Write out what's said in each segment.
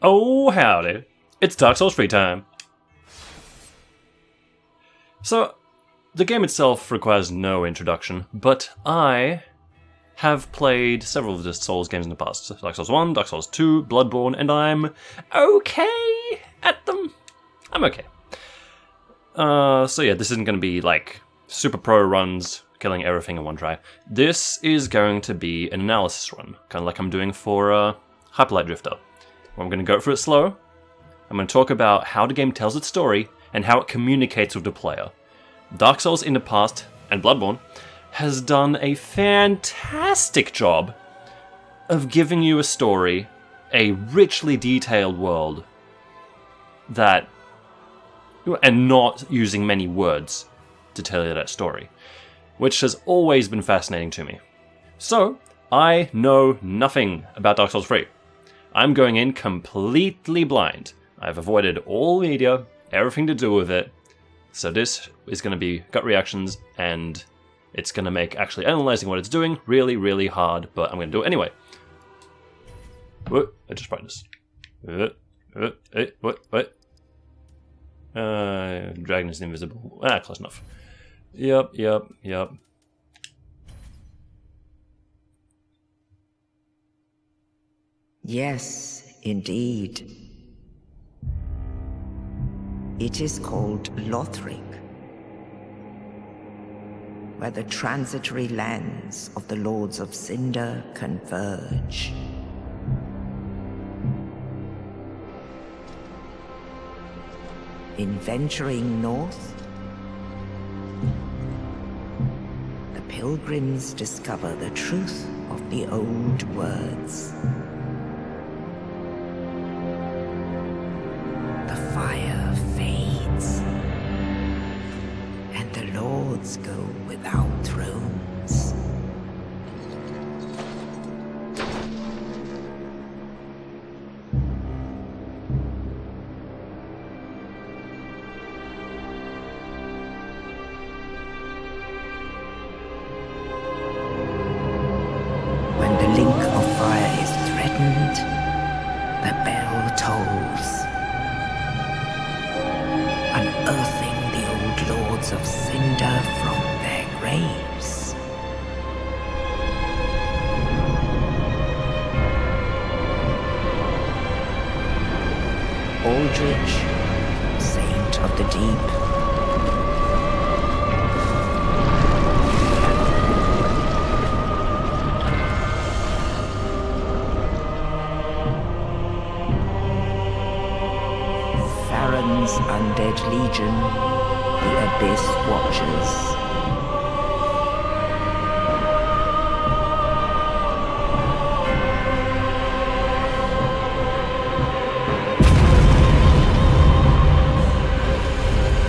Oh, howdy. It's Dark Souls free time. So, the game itself requires no introduction, but I have played several of the Souls games in the past. Dark Souls 1, Dark Souls 2, Bloodborne, and I'm okay at them. I'm okay. So yeah, this isn't going to be like super pro runs, killing everything in one try. This is going to be an analysis run, kind of like I'm doing for Hyperlight Drifter. Where I'm going to go through it slow. I'm going to talk about how the game tells its story and how it communicates with the player. Dark Souls in the past, and Bloodborne, has done a fantastic job of giving you a story, a richly detailed world, and not using many words to tell you that story, which has always been fascinating to me. So, I know nothing about Dark Souls 3. I'm going in completely blind. I've avoided all media, everything to do with it, so this is going to be gut reactions, and it's going to make actually analyzing what it's doing really, really hard, but I'm going to do it anyway. What? I just practiced. What? Dragon is invisible. Close enough. Yep. Yes, indeed. It is called Lothric, where the transitory lands of the Lords of Cinder converge. In venturing north, the pilgrims discover the truth of the old words. The fire fades, and the lords go without thrones. When the link of fire is threatened, the bell tolls, unearthing the old lords of Cinder from their graves. Aldrich, saint of the deep, Farron's undead legion, the Abyss Watchers.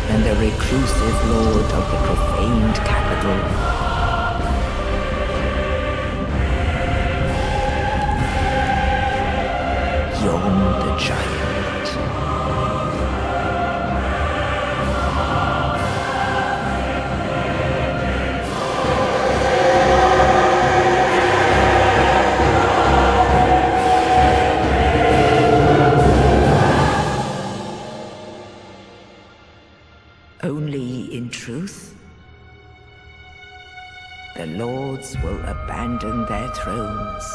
And the reclusive lord of the profaned capital, Yom the Giant. Only in truth, the lords will abandon their thrones.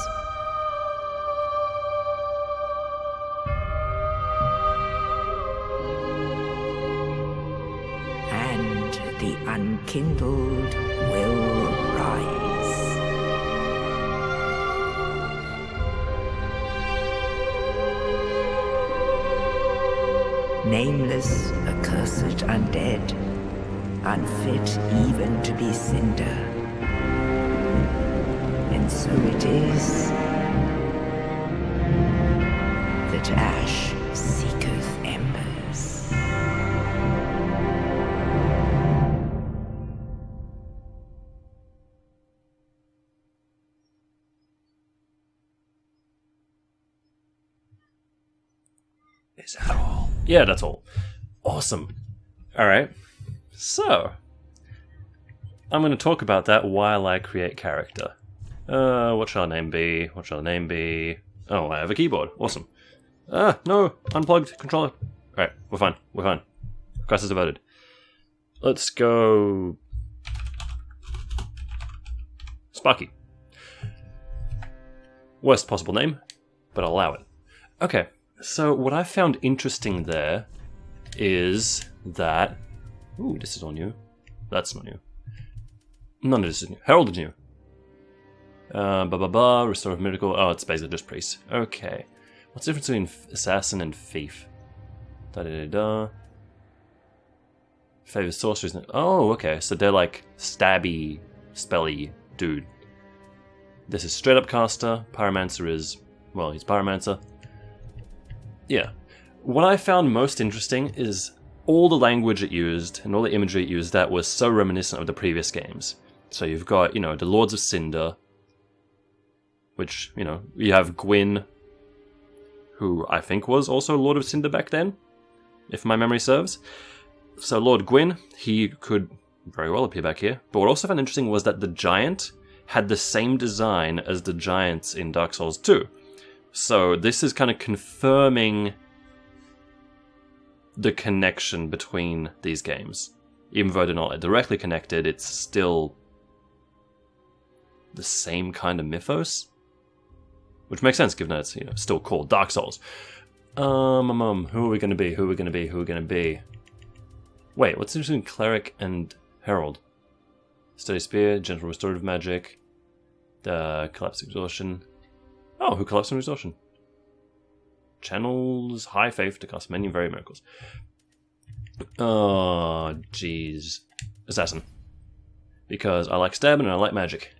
And the unkindled will rise. Nameless, accursed undead, unfit even to be cinder. And so it is that ash seeketh embers. Is that all? Yeah, that's all. Awesome. Alright. So, I'm going to talk about that while I create character. What shall our name be? Oh, I have a keyboard. Awesome. Ah, no! Unplugged controller. Alright, we're fine. We're fine. Crisis averted. Let's go... Sparky. Worst possible name, but I'll allow it. Okay, so what I found interesting there is that... Ooh, this is all new. That's not new. None of this is new. Herald is new. Restore of miracle. Oh, it's basically just priest. Okay. What's the difference between assassin and thief? Da-da-da-da. Favors sorcerers. Oh, okay. So they're like stabby, spelly dude. This is straight up caster. Pyromancer is, well, he's pyromancer. Yeah. What I found most interesting is all the language it used and all the imagery it used that was so reminiscent of the previous games. So you've got, you know, the Lords of Cinder, which, you know, you have Gwyn, who I think was also Lord of Cinder back then, if my memory serves. So Lord Gwyn, he could very well appear back here. But what I also found interesting was that the giant had the same design as the giants in Dark Souls 2. So this is kind of confirming the connection between these games. Even though they're not directly connected, it's still the same kind of mythos. Which makes sense, given that it's, you know, still called Dark Souls. Who are we gonna be? Who are we gonna be? Who are we gonna be? Wait, what's the difference between Cleric and Herald? Steady Spear, Gentle Restorative Magic, Collapse Exhaustion. Oh, who collapsed from exhaustion? Channels High Faith to cast many very miracles. Oh, jeez. Assassin. Because I like stabbing and I like magic.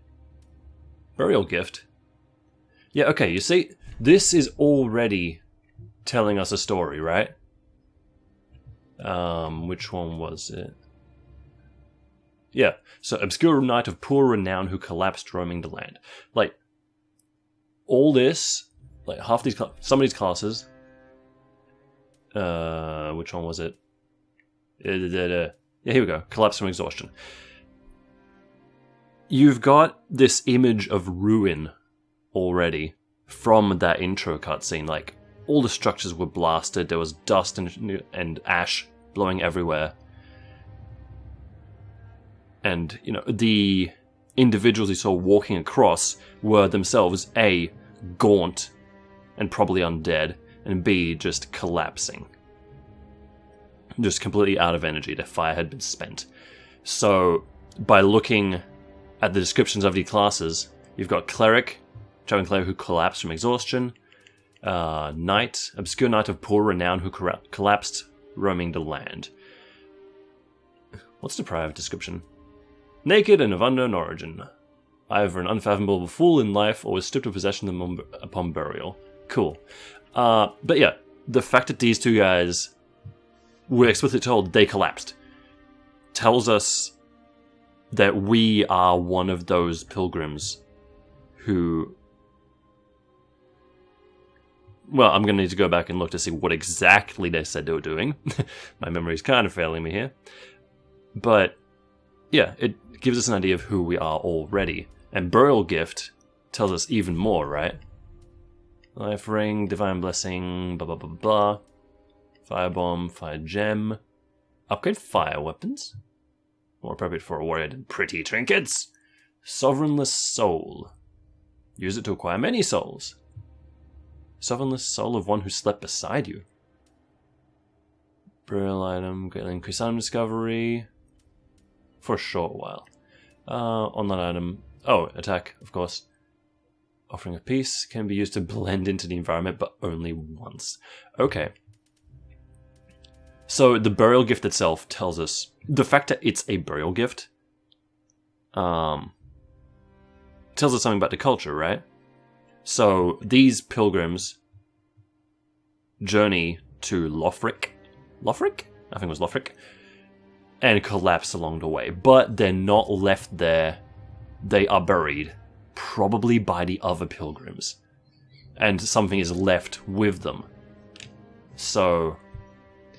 Burial Gift. Yeah, okay, you see, this is already telling us a story, right? Which one was it? Yeah, so obscure knight of poor renown who collapsed roaming the land. Like, all this, like half these, some of these classes, which one was it? Yeah, here we go, collapse from exhaustion. You've got this image of ruin already from that intro cutscene. Like, all the structures were blasted, there was dust and ash blowing everywhere. And, you know, the individuals you saw walking across were themselves A, gaunt and probably undead, and B, just collapsing. Just completely out of energy, their fire had been spent. So, by looking at the descriptions of the classes, you've got Cleric, Traveling Cleric who collapsed from exhaustion, Knight, Obscure Knight of poor renown who collapsed roaming the land. What's the prior description? Naked and of unknown origin. Either an unfathomable fool in life or was stripped of possession upon burial. Cool. But yeah, the fact that these two guys were explicitly told they collapsed tells us that we are one of those pilgrims who... Well, I'm going to need to go back and look to see what exactly they said they were doing. My memory's kind of failing me here. But, yeah, it gives us an idea of who we are already. And Burial Gift tells us even more, right? Life Ring, Divine Blessing, blah blah blah blah. Firebomb, Fire Gem. Upgrade fire weapons. More appropriate for a warrior than pretty trinkets. Sovereignless Soul. Use it to acquire many souls. Sovereignless Soul of one who slept beside you. Burial item, greatly increase item discovery. For a short while. On that item, oh, attack, of course. Offering of Peace can be used to blend into the environment, but only once. Okay. So the Burial Gift itself tells us, the fact that it's a Burial Gift, tells us something about the culture, right? So these pilgrims journey to Lothric? Lothric? I think it was Lothric. And collapse along the way. But they're not left there. They are buried. Probably by the other pilgrims. And something is left with them. So,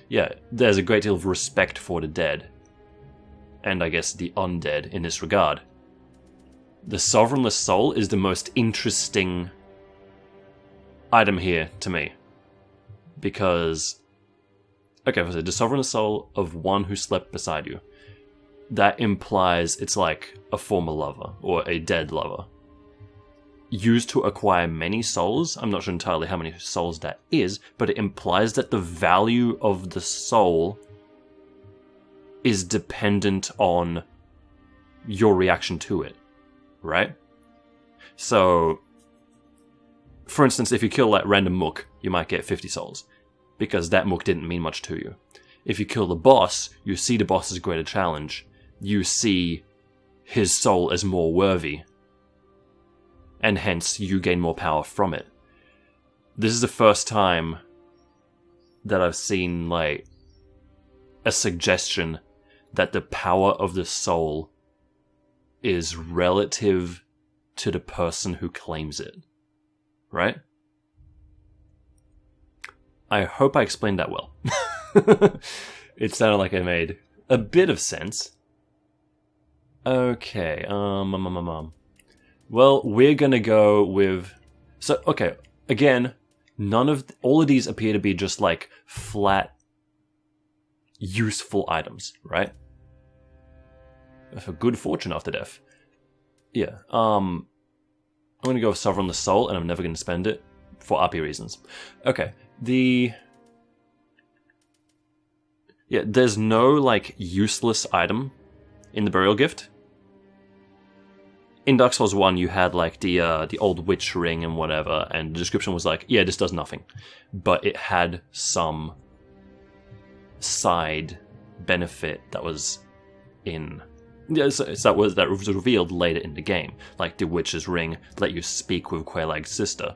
yeah, there's a great deal of respect for the dead. And I guess the undead in this regard. The Sovereignless Soul is the most interesting item here to me. Because, okay, so the sovereign soul of one who slept beside you. That implies it's like a former lover, or a dead lover. Used to acquire many souls. I'm not sure entirely how many souls that is, but it implies that the value of the soul is dependent on your reaction to it, right? So, for instance, if you kill that random mook, you might get 50 souls, because that mook didn't mean much to you. If you kill the boss, you see the boss's greater challenge. You see his soul as more worthy, and hence you gain more power from it. This is the first time that I've seen, like, a suggestion that the power of the soul is relative to the person who claims it. Right? I hope I explained that well. It sounded like I made a bit of sense. Okay, well, we're gonna go with... So, okay, again, all of these appear to be just like flat, useful items, right? For good fortune after death. Yeah, I'm gonna go with Sovereign the Soul, and I'm never gonna spend it for RP reasons. Okay, yeah, there's no, like, useless item in the Burial Gift. In Dark Souls 1, you had, like, the old witch ring and whatever, and the description was like, yeah, this does nothing. But it had some side benefit that was in... Yeah, so that was revealed later in the game. Like, the witch's ring let you speak with Quaylag's sister.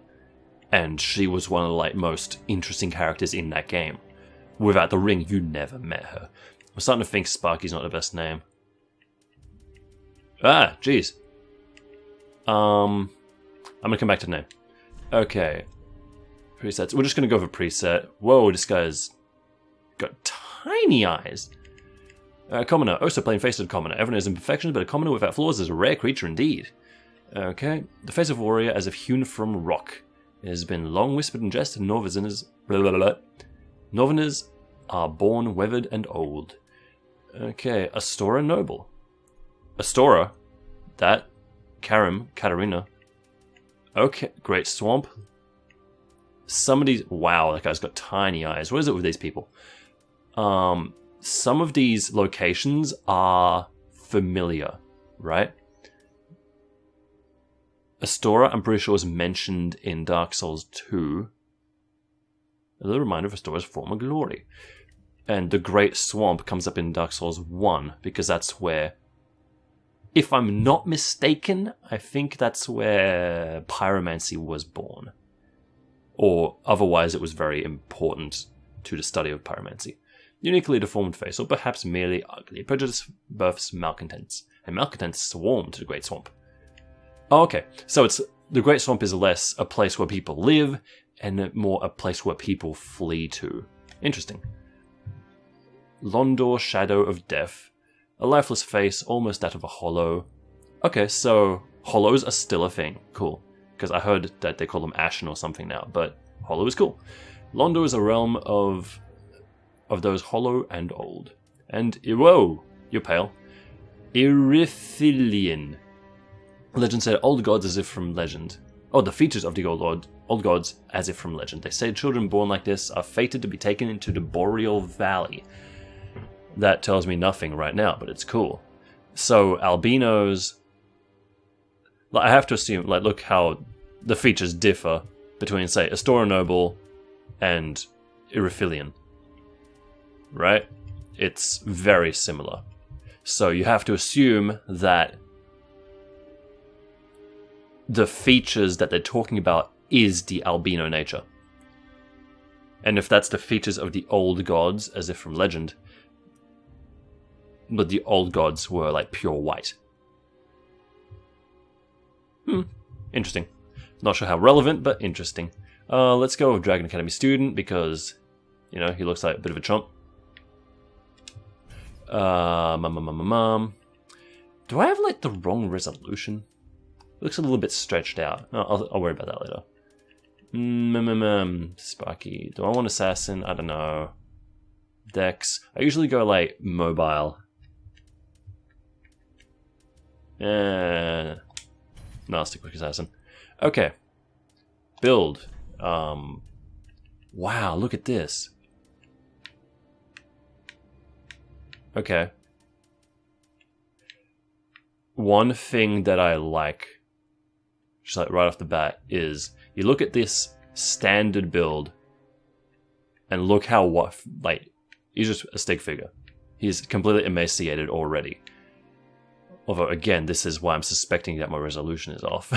And she was one of the, like, most interesting characters in that game. Without the ring, you never met her. I'm starting to think Sparky's not the best name. Ah, jeez. I'm gonna come back to the name. Okay. Presets. We're just gonna go for preset. Whoa, this guy's got tiny eyes. Commoner. Also plain faced commoner. Everyone has imperfections, but a commoner without flaws is a rare creature indeed. Okay. The face of a warrior as if hewn from rock. It has been long whispered in jest, and Northerners are born weathered and old. Okay. Astora Noble. Astora. That. Katarina. Okay, Great Swamp. Some of these... Wow, that guy's got tiny eyes. What is it with these people? Some of these locations are familiar, right? Astora, I'm pretty sure, is mentioned in Dark Souls 2. A little reminder of Astora's former glory. And the Great Swamp comes up in Dark Souls 1, because that's where... If I'm not mistaken, I think that's where pyromancy was born. Or otherwise it was very important to the study of pyromancy. Uniquely deformed face, or perhaps merely ugly. Prejudice births malcontents, and malcontents swarm to the Great Swamp. Oh, okay, so the Great Swamp is less a place where people live, and more a place where people flee to. Interesting. Londor, Shadow of Death. A lifeless face, almost that of a hollow. Okay, so hollows are still a thing. Cool. Because I heard that they call them ashen or something now, but hollow is cool. Londor is a realm of those hollow and old. And, whoa, you're pale. Irithilian. Legend said old gods as if from legend. Oh, the features of the old gods as if from legend. They say children born like this are fated to be taken into the Boreal Valley. That tells me nothing right now, but it's cool. So, albinos... I have to assume, like, look how the features differ between, say, Astora Noble and Irithilian. Right? It's very similar. So you have to assume that the features that they're talking about is the albino nature. And if that's the features of the old gods, as if from legend... But the old gods were, like, pure white. Interesting. Not sure how relevant, but interesting. Let's go with Dragon Academy student, because, you know, he looks like a bit of a chump. Do I have, like, the wrong resolution? It looks a little bit stretched out. No, I'll worry about that later. Sparky. Do I want assassin? I don't know. Dex. I usually go like mobile. No, I'll stick with assassin. Okay. Build. Wow, look at this. Okay. One thing that I like, just like right off the bat, is you look at this standard build and look how like he's just a stick figure. He's completely emaciated already. Although again, this is why I'm suspecting that my resolution is off.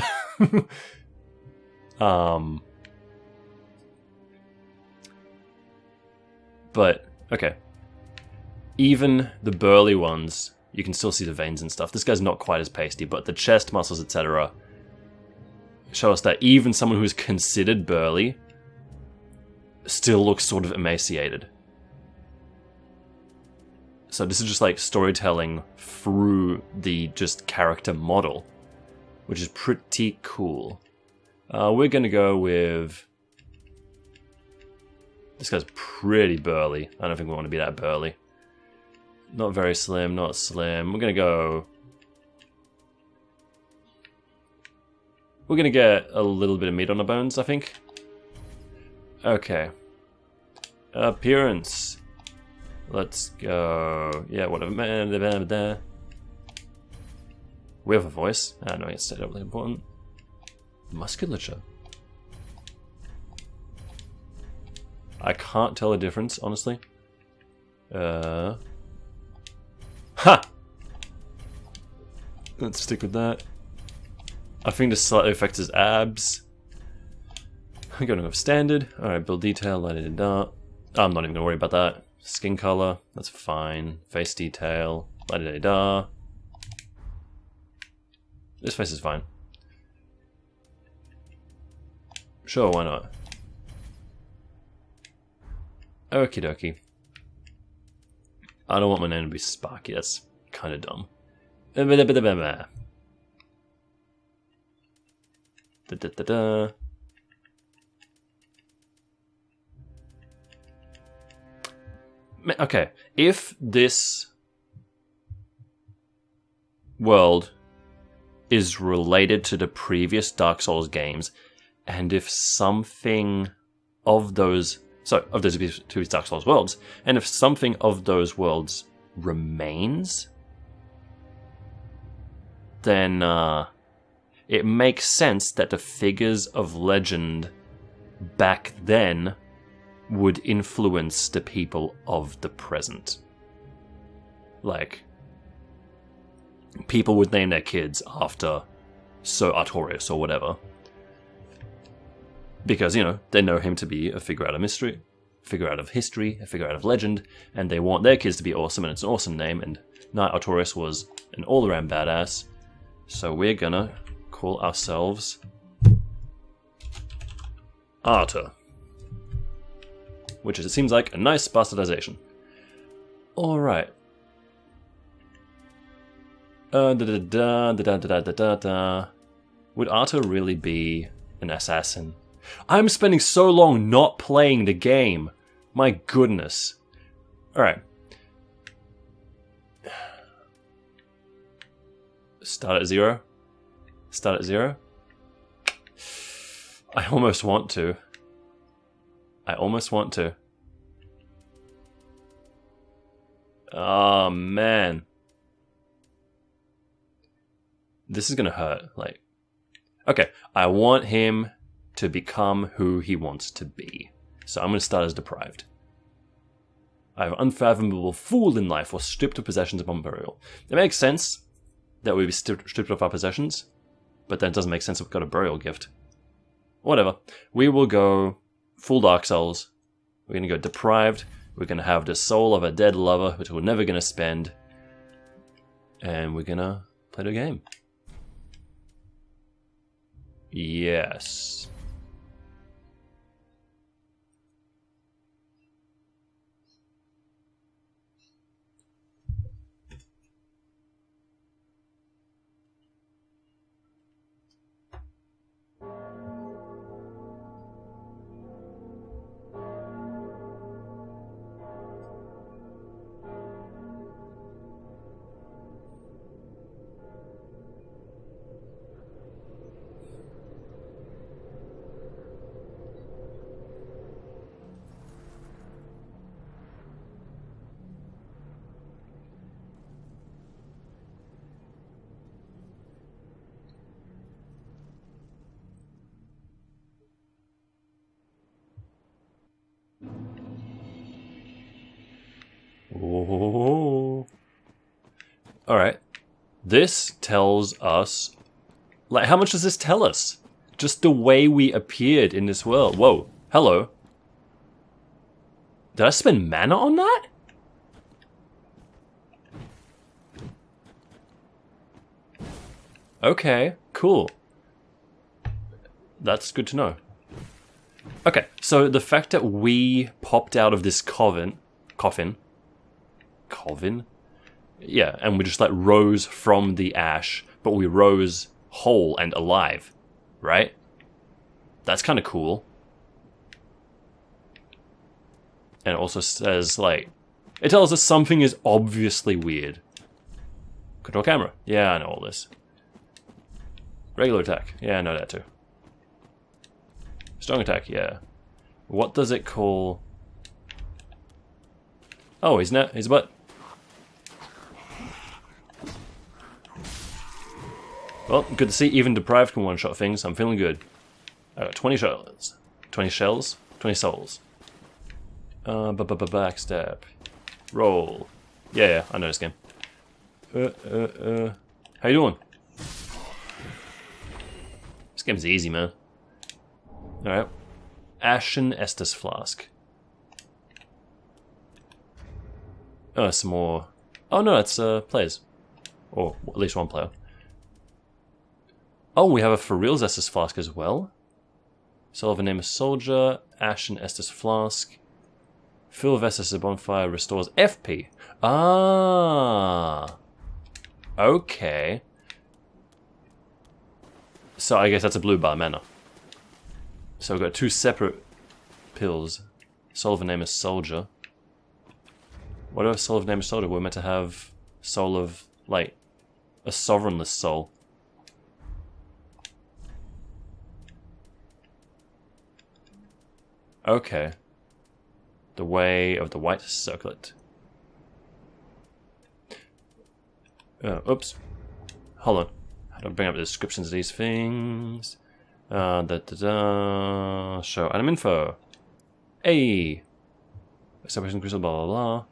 But okay. Even the burly ones, you can still see the veins and stuff. This guy's not quite as pasty, but the chest muscles, etc., show us that even someone who's considered burly still looks sort of emaciated. So this is just like storytelling through the just character model, which is pretty cool. We're gonna go with... This guy's pretty burly. I don't think we want to be that burly. Not very slim, not slim. We're gonna go... We're gonna get a little bit of meat on the bones, I think. Okay. Appearance. Let's go... Yeah, whatever. We have a voice. I don't know, it's terribly important. Musculature. I can't tell the difference, honestly. Ha! Let's stick with that. I think this slightly affects his abs. I'm going to go standard. Alright, build detail, la-da-da-da. I'm not even going to worry about that. Skin color, that's fine. Face detail, la-da-da-da. This face is fine. Sure, why not? Okie dokie. I don't want my name to be Sparky, that's kind of dumb. Da-da-da-da. Okay, if this world is related to the previous Dark Souls games, and if something of those... So, of those two Dark Souls worlds, and if something of those worlds remains, then it makes sense that the figures of legend back then would influence the people of the present. Like, people would name their kids after Sir Artorias or whatever. Because, you know, they know him to be a figure out of mystery, figure out of history, a figure out of legend, and they want their kids to be awesome, and it's an awesome name, and Knight Artorias was an all-around badass. So we're gonna call ourselves Arthur. Which is, it seems like, a nice bastardization. Alright. Would Arthur really be an assassin? I'm spending so long not playing the game. My goodness. Alright. Start at 0. Start at 0. I almost want to. I almost want to. Oh, man. This is gonna hurt. Like, okay, I want him to become who he wants to be. So I'm gonna start as deprived. I have unfathomable fool in life or stripped of possessions upon burial. It makes sense that we'd be stripped of our possessions, but then it doesn't make sense that we've got a burial gift. Whatever. We will go full Dark Souls. We're going to go deprived. We're going to have the soul of a dead lover, which we're never going to spend. And we're going to play the game. Yes. Oh. Alright. This tells us... Like, how much does this tell us? Just the way we appeared in this world. Whoa. Hello. Did I spend mana on that? Okay, cool. That's good to know. Okay, so the fact that we popped out of this coffin? Yeah, and we just like rose from the ash, but we rose whole and alive, right? That's kind of cool. And it also says, like, it tells us something is obviously weird. Control camera. Yeah, I know all this. Regular attack. Yeah, I know that too. Strong attack. Yeah. What does it call? Oh, he's a butt. Well, good to see even deprived can one-shot things. I'm feeling good. I got 20 shells. 20 shells? 20 souls. Backstab. Roll. Yeah, I know this game. How you doing? This game's easy, man. Alright. Ashen Estus Flask. Oh, some more. Oh no, it's players. Or at least one player. Oh, we have a for reals Estus Flask as well. Soul of a Nameless Soldier. Ashen Estus Flask. Fill of Estus at bonfire restores FP. Ah. Okay. So I guess that's a blue bar mana. So we've got two separate pills. Soul of a Nameless Soldier. What if Soul of a Nameless Soldier? We're meant to have soul of, like, a sovereignless soul. Okay. The Way of the White Circlet. Oops. Hold on. How do I bring up the descriptions of these things? Show item info. Hey! Separation crystal, blah blah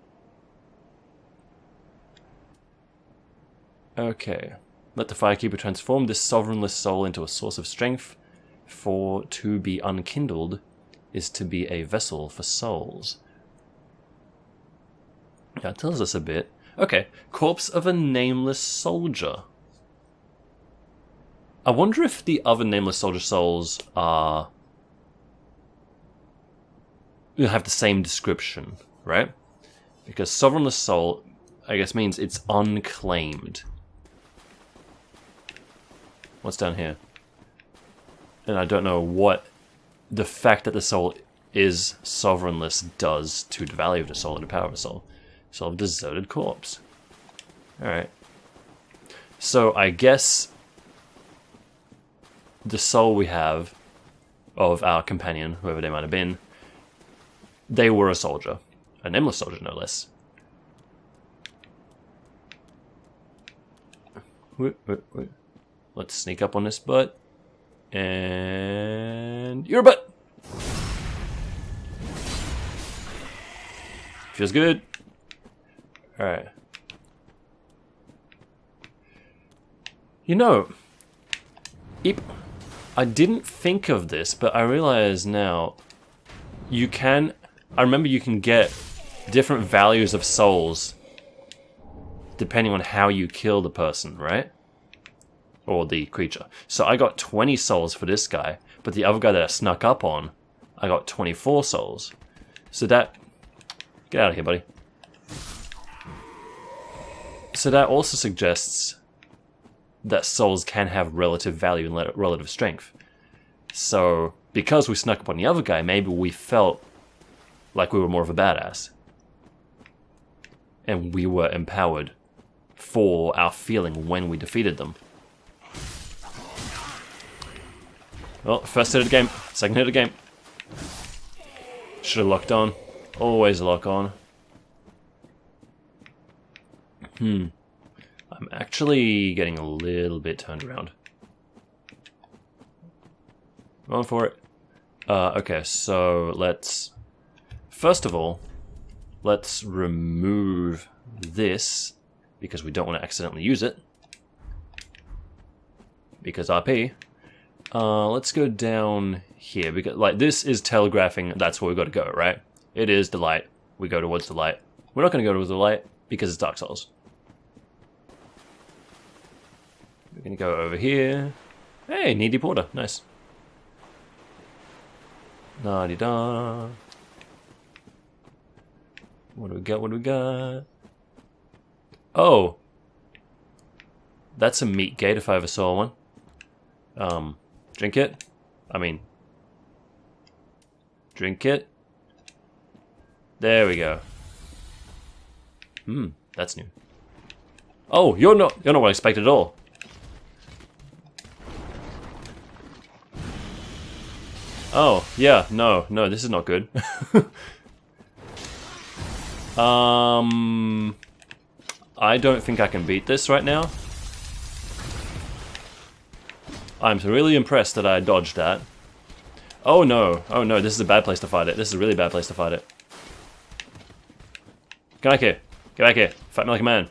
blah. Okay. Let the Firekeeper transform this sovereignless soul into a source of strength. For to be unkindled is to be a vessel for souls. That tells us a bit. Okay. Corpse of a Nameless Soldier. I wonder if the other Nameless Soldier souls are... have the same description, right? Because Sovereignless Soul, I guess, means it's unclaimed. What's down here? And I don't know what the fact that the soul is sovereignless does to the value of the soul and the power of the soul. Soul of Deserted Corpse. Alright. So I guess the soul we have of our companion, whoever they might have been, they were a soldier. A nameless soldier, no less. Wait. Let's sneak up on this butt. And... you're a butt! Feels good. Alright. You know... I didn't think of this, but I realize now... you can... I remember you can get different values of souls depending on how you kill the person, right? Or the creature. So I got 20 souls for this guy, but the other guy that I snuck up on, I got 24 souls. So that... get out of here, buddy. So that also suggests that souls can have relative value and relative strength. So, because we snuck up on the other guy, maybe we felt like we were more of a badass. And we were empowered for our feeling when we defeated them. Well, first hit of the game, second hit of the game. Should have locked on. Always lock on. I'm actually getting a little bit turned around. Going for it. Okay, so let's... first of all, Let's remove this, because we don't want to accidentally use it. Because RP. Let's go down here, because like this is telegraphing that's where we've got to go, right? It is the light. We go towards the light. We're not going to go towards the light because it's Dark Souls. We're going to go over here. Hey, needy porter. Nice. La-di-da. What do we got? What do we got? Oh. That's a meat gate if I ever saw one. Drink it? I mean... Drink it? There we go. That's new. Oh, you're not what I expected at all. Oh, yeah, no, this is not good. I don't think I can beat this right now. I'm really impressed that I dodged that. Oh no, this is a bad place to fight it. This is a really bad place to fight it. Get back here. Get back here. Fight me like a man.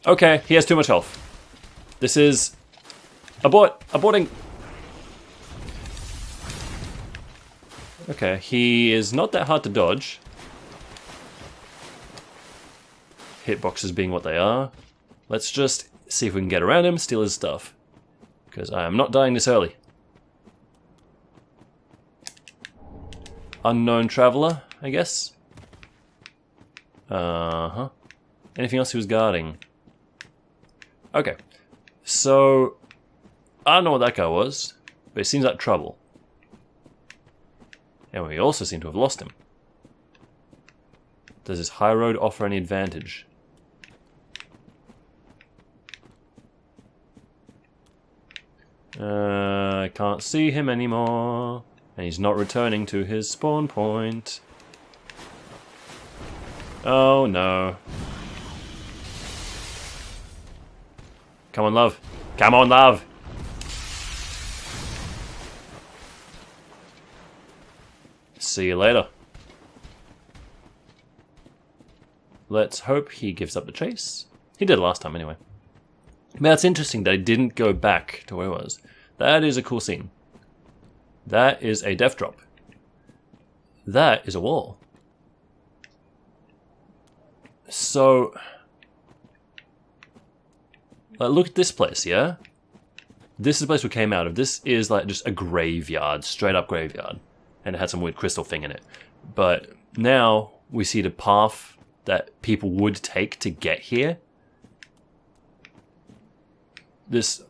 Okay, he has too much health. This is... Aborting! Okay, he is not that hard to dodge. Hitboxes being what they are. Let's just see if we can get around him, steal his stuff. Because I am not dying this early. Unknown traveler, I guess. Anything else he was guarding? Okay. So, I don't know what that guy was, but it seems like trouble. And we also seem to have lost him. Does this high road offer any advantage? I can't see him anymore. And he's not returning to his spawn point. Oh no. Come on, love. Come on, love. See you later. Let's hope he gives up the chase. He did last time anyway. But that's interesting that he didn't go back to where he was. That is a cool scene. That is a death drop. That is a wall. So... look at this place, yeah? This is the place we came out of. This is like just a graveyard, straight up graveyard. And it had some weird crystal thing in it. But now we see the path that people would take to get here. This,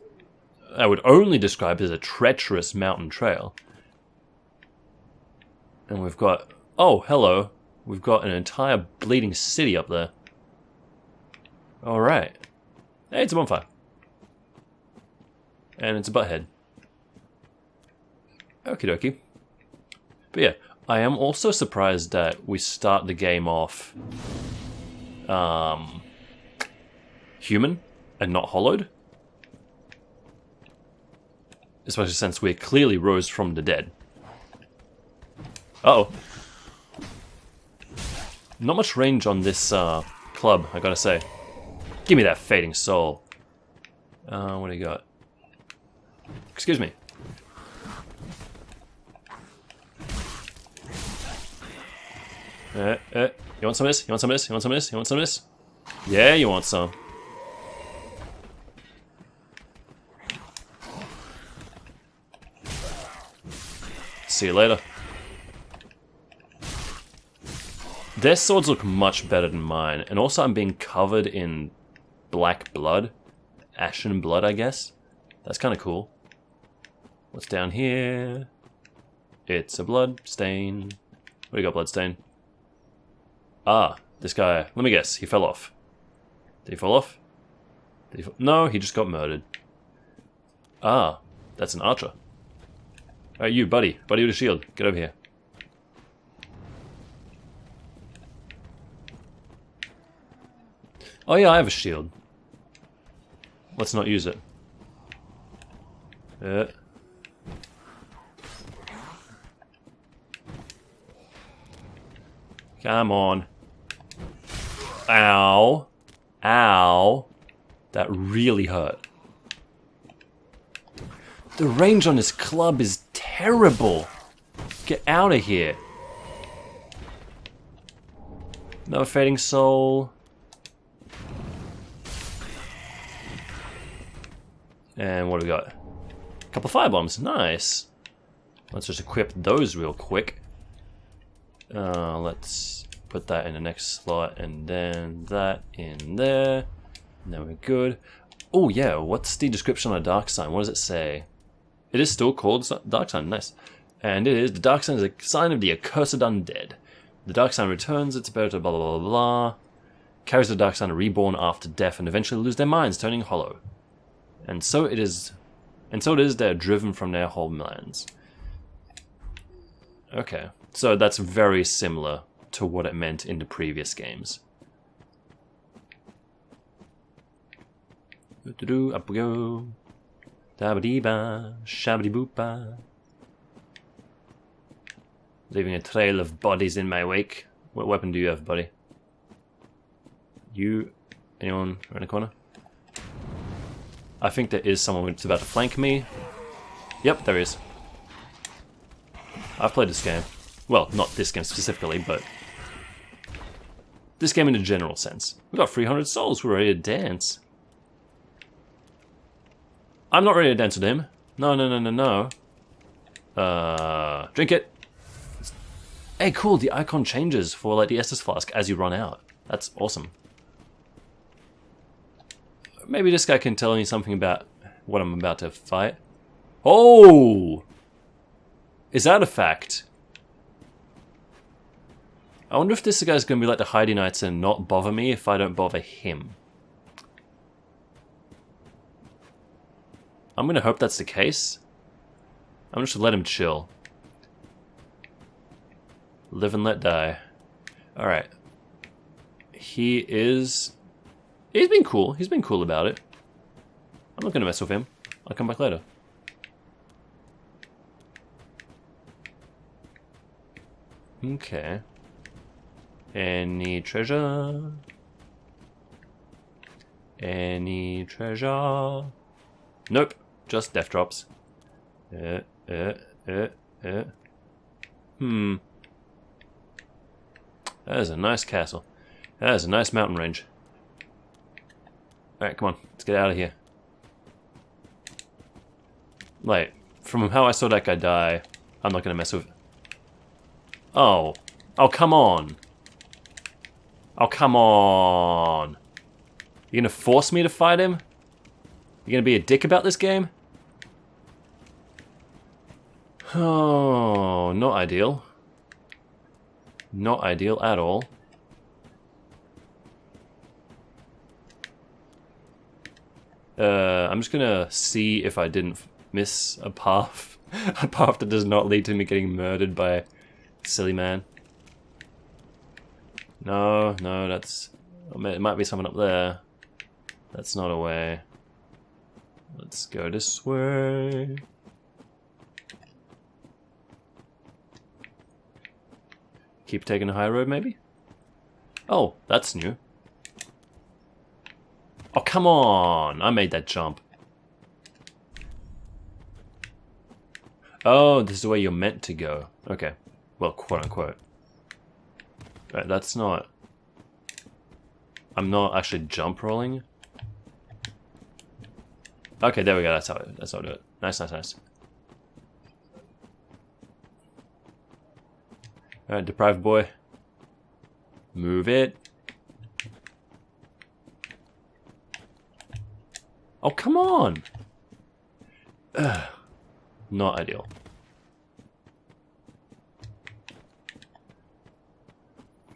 I would only describe as a treacherous mountain trail. And we've got, oh, hello. We've got an entire bleeding city up there. Alright. Hey, it's a bonfire. And it's a butthead. Okie dokie. But yeah, I am also surprised that we start the game off human and not hollowed. Especially since we clearly rose from the dead. Uh-oh. Not much range on this club, I gotta say. Give me that fading soul. What do you got? Excuse me. You want some of this? You want some of this? You want some of this? You want some of this? Yeah, you want some. See you later. Their swords look much better than mine, and also I'm being covered in black blood. Ashen blood, I guess. That's kind of cool. What's down here? It's a blood stain. What do you got, blood stain? Ah, this guy. Let me guess. He fell off. Did he fall off? No, he just got murdered. Ah, that's an archer. Alright, you, buddy. Buddy with a shield. Get over here. Oh yeah, I have a shield. Let's not use it. Come on. Ow. Ow. That really hurt. The range on this club is terrible. Get out of here. No fading soul. And what do we got? A couple firebombs. Nice. Let's just equip those real quick. Let's put that in the next slot and then that in there. And then we're good. Oh yeah, what's the description on a dark sign? What does it say? It is still called dark sign. Nice. And it is, the dark sign is a sign of the accursed undead. The dark sign returns its bearer to blah blah blah blah. Carries the dark sign reborn after death and eventually lose their minds, turning hollow. And so it is they're driven from their homelands. Okay, so that's very similar to what it meant in the previous games. Up we go. Dabba-dee-ba, shabba-dee-boop-ba. Leaving a trail of bodies in my wake. What weapon do you have, buddy? You... anyone around the corner? I think there is someone that's about to flank me. Yep, there is. I've played this game. Well, not this game specifically, but... this game in a general sense. We got 300 souls, we're ready to dance. I'm not ready to dance with him. No, no, no, no, no. Drink it. Hey, cool, the icon changes for like the Estus flask as you run out. That's awesome. Maybe this guy can tell me something about what I'm about to fight. Oh! Is that a fact? I wonder if this guy's gonna be like the Heidi Knights and not bother me if I don't bother him. I'm gonna hope that's the case. I'm just gonna let him chill. Live and let die. Alright. He's been cool. He's been cool about it. I'm not gonna mess with him. I'll come back later. Okay. Any treasure? Any treasure? Nope. Just death drops. Hmm. That is a nice castle. That is a nice mountain range. Alright, come on. Let's get out of here. Like, from how I saw that guy die, I'm not gonna mess with... Oh. Oh, come on. Oh, come on. You gonna force me to fight him? You gonna be a dick about this game? Oh, not ideal. Not ideal at all. I'm just gonna see if I didn't miss a path. A path that does not lead to me getting murdered by a silly man. No, no, that's... it might be someone up there. That's not a way. Let's go this way. Keep taking the high road, maybe? Oh, that's new. Oh, come on! I made that jump. Oh, this is the way you're meant to go. Okay. Well, quote unquote. Right, that's not... I'm not actually jump rolling. Okay, there we go. That's how I do it. Nice, nice, nice. Alright, deprived boy. Move it. Oh, come on! Ugh. Not ideal.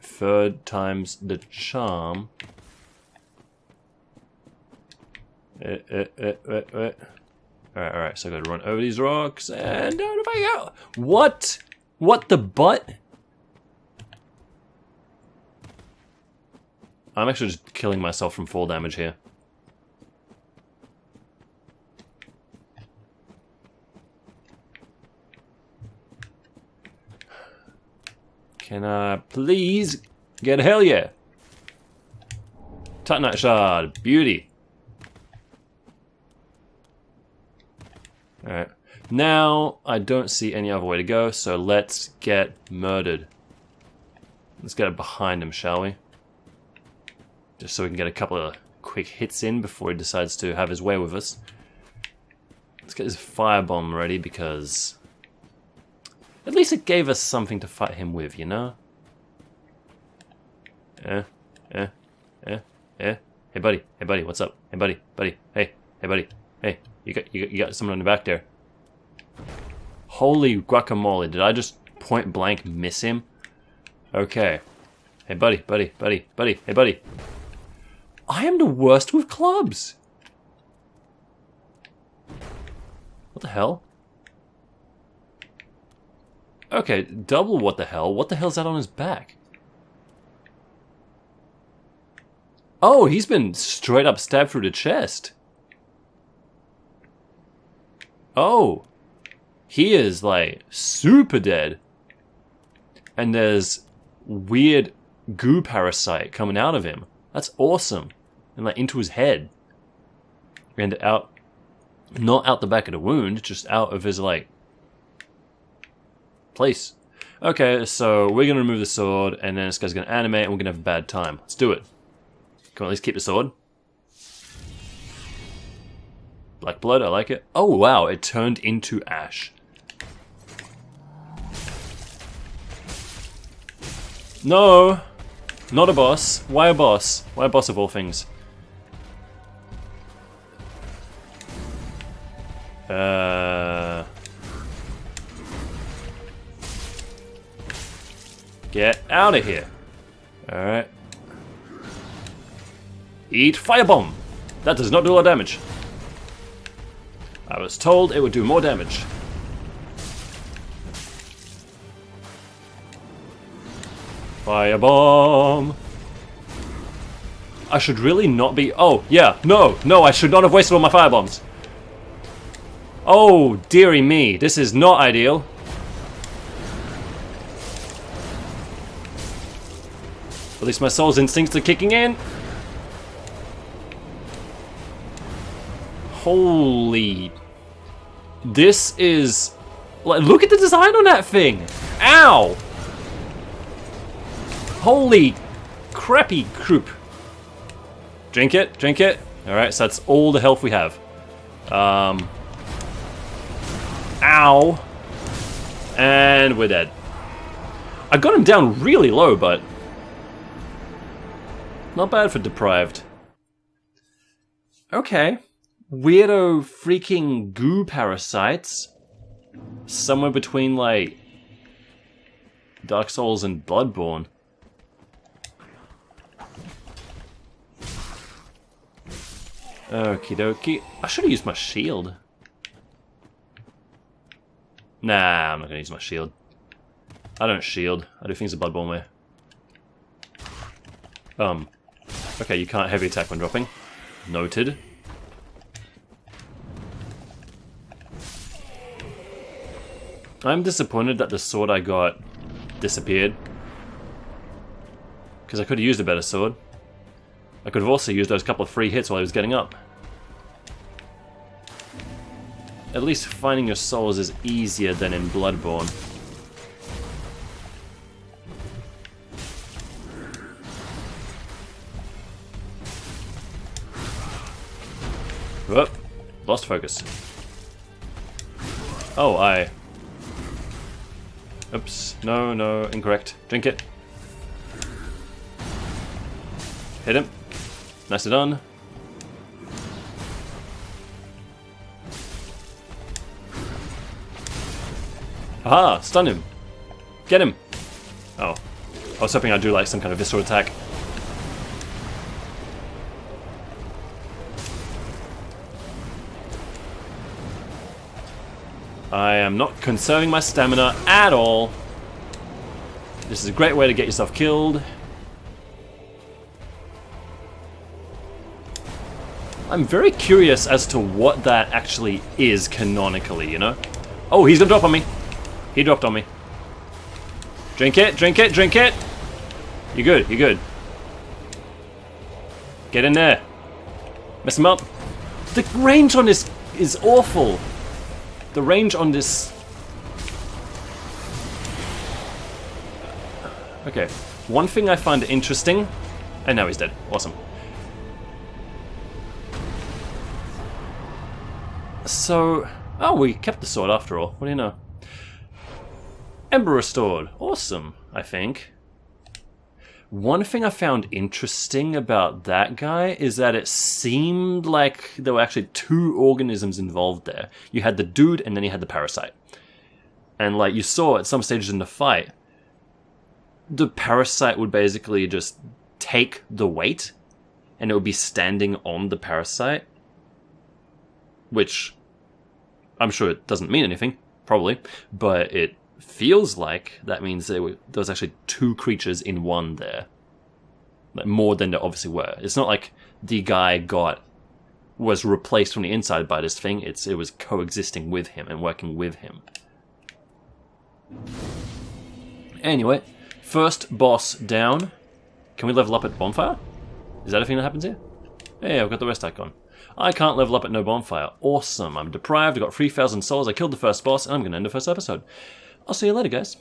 Third time's the charm. Alright, alright, so I gotta run over these rocks and down if I go. What? What the butt? I'm actually just killing myself from fall damage here. Can I please get a hell yeah? Titanite shard. Beauty. Alright. Now, I don't see any other way to go, so let's get murdered. Let's get behind him, shall we? Just so we can get a couple of quick hits in before he decides to have his way with us. Let's get his firebomb ready, because at least it gave us something to fight him with, you know? Hey buddy, what's up? Hey buddy, hey buddy, hey, you got someone on the back there. Holy guacamole, did I just point blank miss him? Okay. Hey buddy, hey buddy. I am the worst with clubs. What the hell? Okay, double what the hell? What the hell's that on his back? Oh, he's been straight up stabbed through the chest. Oh. He is, like, super dead. And there's weird goo parasite coming out of him. That's awesome. And, like, into his head. And out... Not out the back of the wound, just out of his, like... place. Okay, so we're gonna remove the sword, and then this guy's gonna animate, and we're gonna have a bad time. Let's do it. Come on, let's keep the sword. Black blood, I like it. Oh wow, it turned into ash. No! Not a boss. Why a boss? Why a boss of all things? Get out of here. Alright. Eat firebomb! That does not do a lot of damage. I was told it would do more damage. Firebomb! I should really not be... Oh, yeah. No, I should not have wasted all my firebombs. Oh, dearie me. This is not ideal. At least my soul's instincts are kicking in. Holy... This is... Like, look at the design on that thing! Ow! Holy crappy croup. Drink it, drink it. Alright, so that's all the health we have. Ow. And we're dead. I got him down really low, but... Not bad for deprived. Okay. Weirdo freaking goo parasites. Somewhere between, like... Dark Souls and Bloodborne. Okie dokie. I should have used my shield. Nah, I'm not gonna use my shield. I don't shield. I do things the Bloodborne way. Okay, you can't heavy attack when dropping. Noted. I'm disappointed that the sword I got disappeared. Because I could have used a better sword. I could have also used those couple of free hits while I was getting up. At least finding your souls is easier than in Bloodborne. Whoop. Lost focus. Oh, I... Oops. No, incorrect. Drink it. Hit him. Nicely done. Aha! Stun him! Get him! Oh. I was hoping I'd do like some kind of visceral attack. I am not conserving my stamina at all. This is a great way to get yourself killed. I'm very curious as to what that actually is canonically, you know? Oh, he's gonna drop on me. He dropped on me. Drink it, drink it, drink it! You're good, you're good. Get in there. Mess him up. The range on this is awful. The range on this... Okay. One thing I find interesting... And now he's dead. Awesome. So... Oh, we kept the sword after all. What do you know? Ember restored. Awesome, I think. One thing I found interesting about that guy is that it seemed like there were actually two organisms involved there. You had the dude and then you had the parasite. And like you saw at some stages in the fight, the parasite would basically just take the weight and it would be standing on the parasite. Which I'm sure it doesn't mean anything, probably, but it feels like that means there was actually two creatures in one there. Like more than there obviously were. It's not like the guy was replaced from the inside by this thing. It was coexisting with him and working with him. Anyway, first boss down. Can we level up at bonfire? Is that a thing that happens here? Hey, I've got the rest icon. I can't level up at no bonfire. Awesome. I'm deprived. I got 3,000 souls. I killed the first boss, and I'm going to end the first episode. I'll see you later, guys.